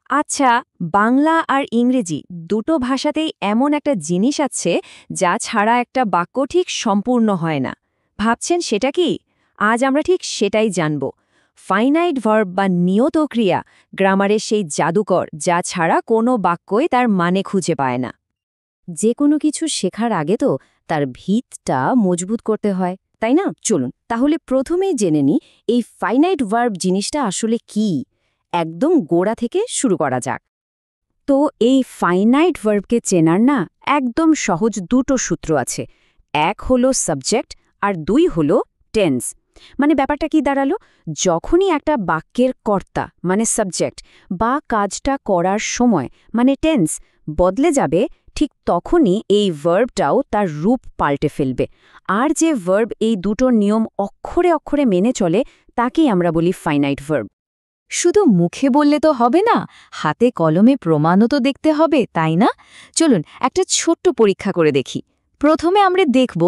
আচ্ছা, বাংলা আর ইংরেজি দুটো ভাষাতেই এমন একটা জিনিস আছে যা ছাড়া একটা বাক্য ঠিক সম্পূর্ণ হয় না। ভাবছেন সেটা কি? আজ আমরা ঠিক সেটাই জানব। ফাইনাইট ভার্ব বা নিয়ত ক্রিয়া গ্রামারের সেই জাদুকর যা ছাড়া কোনো বাক্যই তার মানে খুঁজে পায় না। যে কোনো কিছু শেখার আগে তো তার ভিতটা মজবুত করতে হয়, তাই না? চলুন তাহলে প্রথমেই জেনে নিই এই ফাইনাইট ভার্ব জিনিসটা আসলে কি। একদম গোড়া থেকে শুরু করা যাক। তো এই ফাইনাইট ভার্বকে চেনার না একদম সহজ দুটো সূত্র আছে। এক হলো সাবজেক্ট আর দুই হলো টেন্স। মানে ব্যাপারটা কি দাঁড়ালো, যখনই একটা বাক্যের কর্তা মানে সাবজেক্ট বা কাজটা করার সময় মানে টেন্স বদলে যাবে, ঠিক তখনই এই ভার্বটাও তার রূপ পাল্টে ফেলবে। আর যে ভার্ব এই দুটো নিয়ম অক্ষরে অক্ষরে মেনে চলে তাকেই আমরা বলি ফাইনাইট ভার্ব। শুধু মুখে বললে তো হবে না, হাতে কলমে প্রমাণও তো দেখতে হবে, তাই না? চলুন একটা ছোট্ট পরীক্ষা করে দেখি। প্রথমে আমরা দেখব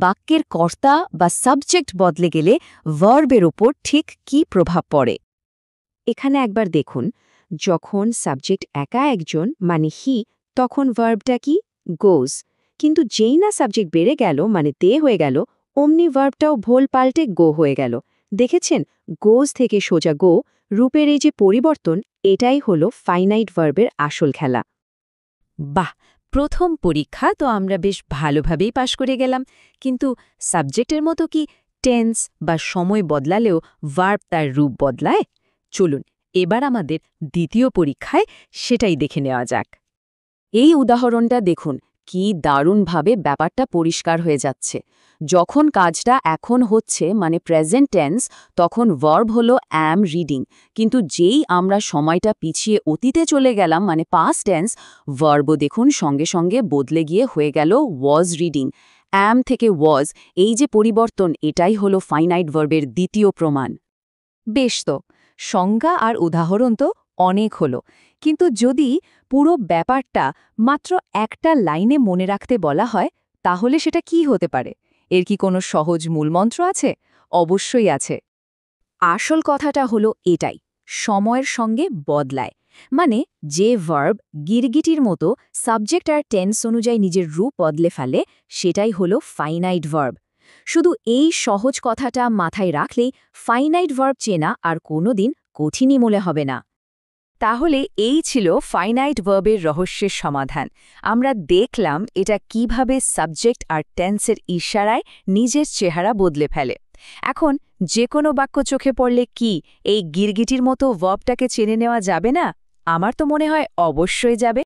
বাক্যের কর্তা বা সাবজেক্ট বদলে গেলে ভার্বের উপর ঠিক কী প্রভাব পড়ে। এখানে একবার দেখুন, যখন সাবজেক্ট একা একজন মানে হি, তখন ভার্বটা কি? গোজ। কিন্তু যেই না সাবজেক্ট বেড়ে গেল মানে দে হয়ে গেল, অমনি ভার্বটাও ভোল পাল্টে গো হয়ে গেল। দেখেছেন, গোজ থেকে সোজা গো রূপের এই যে পরিবর্তন, এটাই হলো ফাইনাইট ভার্বের আসল খেলা। বাহ, প্রথম পরীক্ষা তো আমরা বেশ ভালোভাবেই পাশ করে গেলাম। কিন্তু সাবজেক্টের মতো কি টেন্স বা সময় বদলালেও ভার্ব তার রূপ বদলায়? চলুন এবার আমাদের দ্বিতীয় পরীক্ষায় সেটাই দেখে নেওয়া যাক। এই উদাহরণটা দেখুন, কি দারুণভাবে ব্যাপারটা পরিষ্কার হয়ে যাচ্ছে। যখন কাজটা এখন হচ্ছে মানে প্রেজেন্ট টেন্স, তখন ভার্ব হলো অ্যাম রিডিং। কিন্তু যেই আমরা সময়টা পিছিয়ে অতীতে চলে গেলাম মানে পাস্ট টেন্স, ভার্বও দেখুন সঙ্গে সঙ্গে বদলে গিয়ে হয়ে গেল ওয়াজ রিডিং। অ্যাম থেকে ওয়াজ, এই যে পরিবর্তন, এটাই হলো ফাইনাইট ভার্বের দ্বিতীয় প্রমাণ। বেশ, তো সংজ্ঞা আর উদাহরণ তো অনেক হলো, কিন্তু যদি পুরো ব্যাপারটা মাত্র একটা লাইনে মনে রাখতে বলা হয়, তাহলে সেটা কি হতে পারে? এর কি কোনো সহজ মূলমন্ত্র আছে? অবশ্যই আছে। আসল কথাটা হলো এটাই, সময়ের সঙ্গে বদলায়। মানে যে ভার্ব গিরগিটির মতো সাবজেক্ট আর টেন্স অনুযায়ী নিজের রূপ বদলে ফেলে, সেটাই হলো ফাইনাইট ভার্ব। শুধু এই সহজ কথাটা মাথায় রাখলেই ফাইনাইট ভার্ব চেনা আর কোনোদিন কঠিনই মনে হবে না। তাহলে এই ছিল ফাইনাইট ভার্বের রহস্যের সমাধান। আমরা দেখলাম এটা কিভাবে সাবজেক্ট আর টেন্সের ইশারায় নিজের চেহারা বদলে ফেলে। এখন যে কোনো বাক্য চোখে পড়লে কি এই গিরগিটির মতো ভার্বটাকে চেনে নেওয়া যাবে না? আমার তো মনে হয় অবশ্যই যাবে।